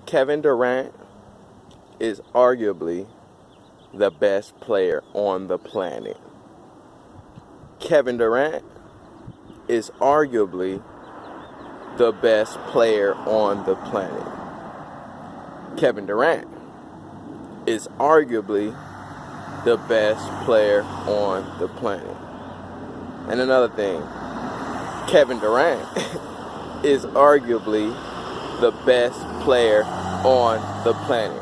Kevin Durant is arguably the best player on the planet. Kevin Durant is arguably the best player on the planet. Kevin Durant is arguably the best player on the planet. And another thing, Kevin Durant is arguably the best player on the planet.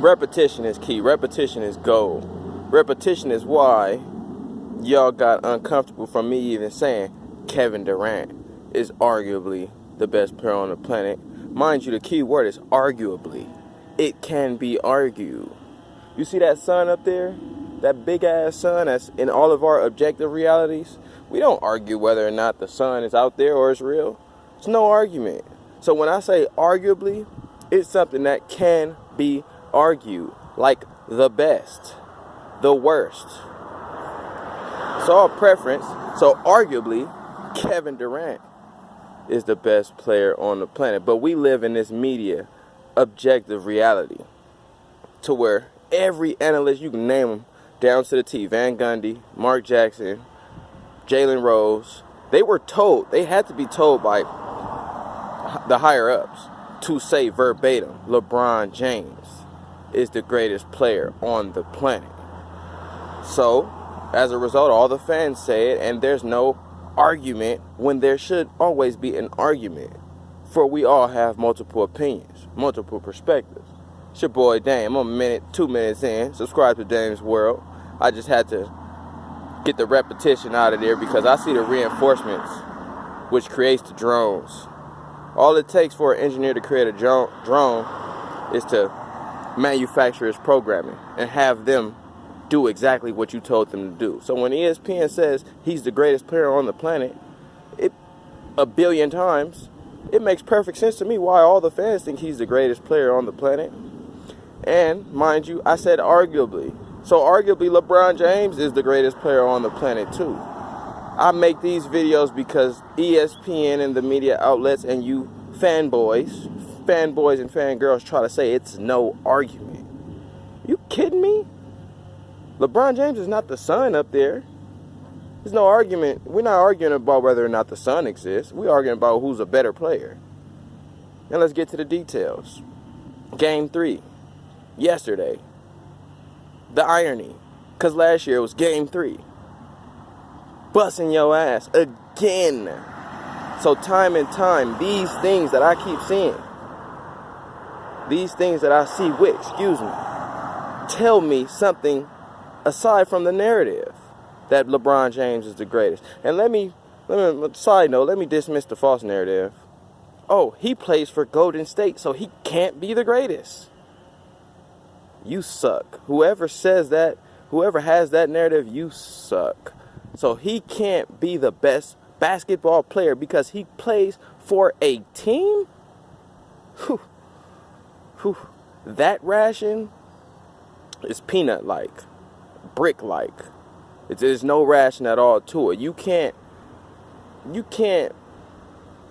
Repetition is key. Repetition is gold. Repetition is why y'all got uncomfortable from me even saying Kevin Durant is arguably the best player on the planet. Mind you, the key word is arguably. It can be argued. You see that sun up there? That big ass sun that's in all of our objective realities? We don't argue whether or not the sun is out there or it's real. It's no argument. So when I say arguably, it's something that can be argued. Like the best, the worst. It's all preference. So arguably, Kevin Durant is the best player on the planet. But we live in this media objective reality to where every analyst, you can name them down to the T, Van Gundy, Mark Jackson, Jalen Rose, they had to be told by the higher ups to say verbatim, LeBron James is the greatest player on the planet. So, as a result, all the fans say it, and there's no argument when there should always be an argument. For we all have multiple opinions, multiple perspectives. It's your boy Dame. I'm 2 minutes in. Subscribe to Dame's World. I just had to get the repetition out of there because I see the reinforcements, which creates the drones. All it takes for an engineer to create a drone is to manufacture his programming and have them do exactly what you told them to do. So when ESPN says he's the greatest player on the planet, a billion times, it makes perfect sense to me why all the fans think he's the greatest player on the planet. And mind you, I said arguably. So arguably LeBron James is the greatest player on the planet too. I make these videos because ESPN and the media outlets and you fanboys and fangirls try to say it's no argument. You kidding me? LeBron James is not the sun up there. There's no argument. We're not arguing about whether or not the sun exists. We're arguing about who's a better player. Now let's get to the details. Game 3. Yesterday. The irony. Because last year it was Game 3. Busting your ass again. So time and time, these things that I keep seeing, these things that I see with, tell me something aside from the narrative that LeBron James is the greatest. And side note, let me dismiss the false narrative. Oh, he plays for Golden State, so he can't be the greatest. You suck. Whoever says that, whoever has that narrative, you suck. So he can't be the best basketball player because he plays for a team? That ration is peanut-like, brick-like. There's no ration at all to it. You can't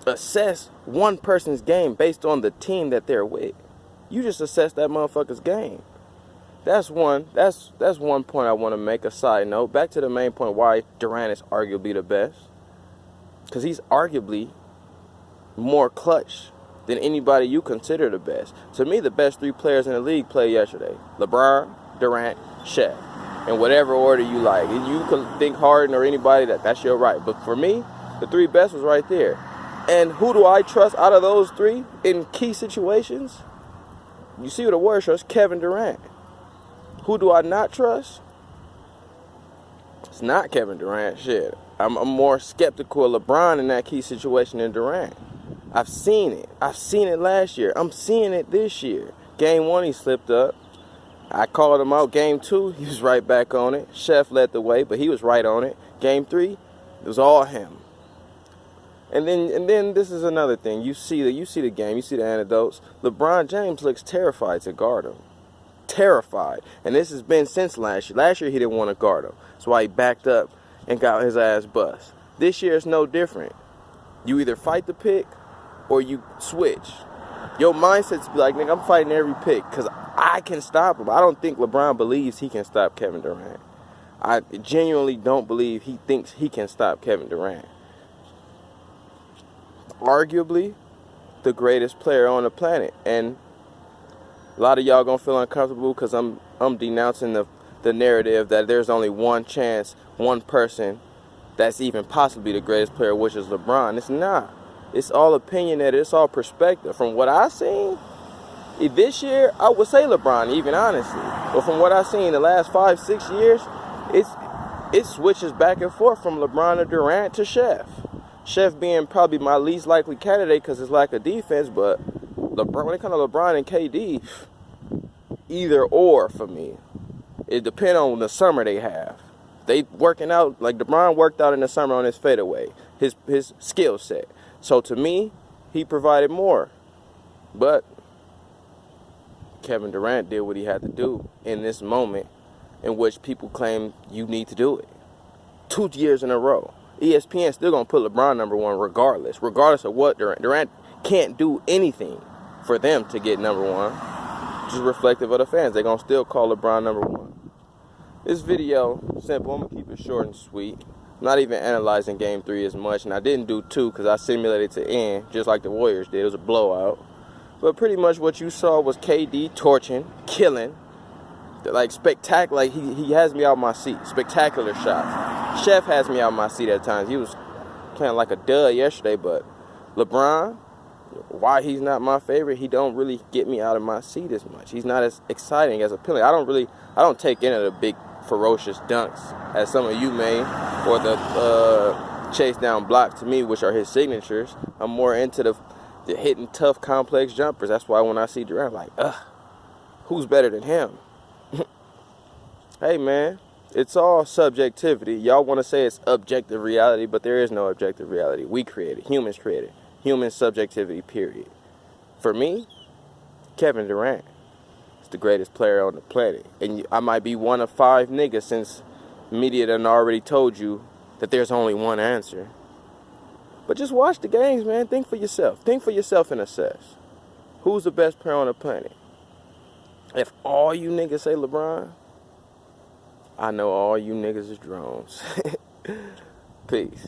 assess one person's game based on the team that they're with. You just assess that motherfucker's game. That's one point I want to make. A side note. Back to the main point why Durant is arguably the best. Because he's arguably more clutch than anybody you consider the best. To me, the best 3 players in the league played yesterday. LeBron, Durant, Shaq. In whatever order you like. You can think Harden or anybody, that's your right. But for me, the 3 best was right there. And who do I trust out of those 3 in key situations? You see what the word trust? Kevin Durant. Who do I not trust? It's not Kevin Durant. Shit. I'm more skeptical of LeBron in that key situation than Durant. I've seen it. I've seen it last year. I'm seeing it this year. Game 1, he slipped up. I called him out. Game 2, he was right back on it. Chef led the way, but he was right on it. Game 3, it was all him. And then this is another thing. You see the game. You see the anecdotes. LeBron James looks terrified to guard him. Terrified. And this has been since last year. Last year he didn't want to guard him. That's why he backed up and got his ass bust. This year it's no different. You either fight the pick or you switch. Your mindset's be like, nigga, I'm fighting every pick because I can stop him. I don't think LeBron believes he can stop Kevin Durant. I genuinely don't believe he thinks he can stop Kevin Durant. Arguably, the greatest player on the planet. And a lot of y'all gonna feel uncomfortable because I'm denouncing the narrative that there's only one chance, one person that's even possibly the greatest player, which is LeBron. It's not. It's all opinionated. It's all perspective. From what I've seen this year, I would say LeBron, even honestly. But from what I've seen the last 5-6 years, it switches back and forth from LeBron to Durant to Chef. Chef being probably my least likely candidate because his lack of defense, but LeBron, when it comes to LeBron and KD, either or for me. It depends on the summer they have. They working out like LeBron worked out in the summer on his fadeaway, his skill set. So to me, he provided more. But Kevin Durant did what he had to do in this moment in which people claim you need to do it. 2 years in a row. ESPN still going to put LeBron number one regardless of what Durant. Durant can't do anything for them to get number one. Just reflective of the fans. They're going to still call LeBron number one. This video, simple. I'm going to keep it short and sweet. I'm not even analyzing Game 3 as much. And I didn't do 2 because I simulated to end just like the Warriors did. It was a blowout. But pretty much what you saw was KD torching, killing. Like spectacular. Like he has me out my seat. Spectacular shots. Chef has me out my seat at times. He was playing like a dud yesterday. But LeBron, why he's not my favorite, he don't really get me out of my seat as much. He's not as exciting, as appealing. I don't take in the big ferocious dunks as some of you may, or the chase down blocks to me, which are his signatures. I'm more into the hitting tough, complex jumpers. That's why when I see Durant, I'm like, who's better than him? Hey man, it's all subjectivity. Y'all want to say it's objective reality, but there is no objective reality. We created, humans created. Human subjectivity, period. For me, Kevin Durant is the greatest player on the planet. And I might be one of 5 niggas since media done already told you that there's only one answer. But just watch the games, man. Think for yourself. Think for yourself and assess. Who's the best player on the planet? If all you niggas say LeBron, I know all you niggas is drones. Peace.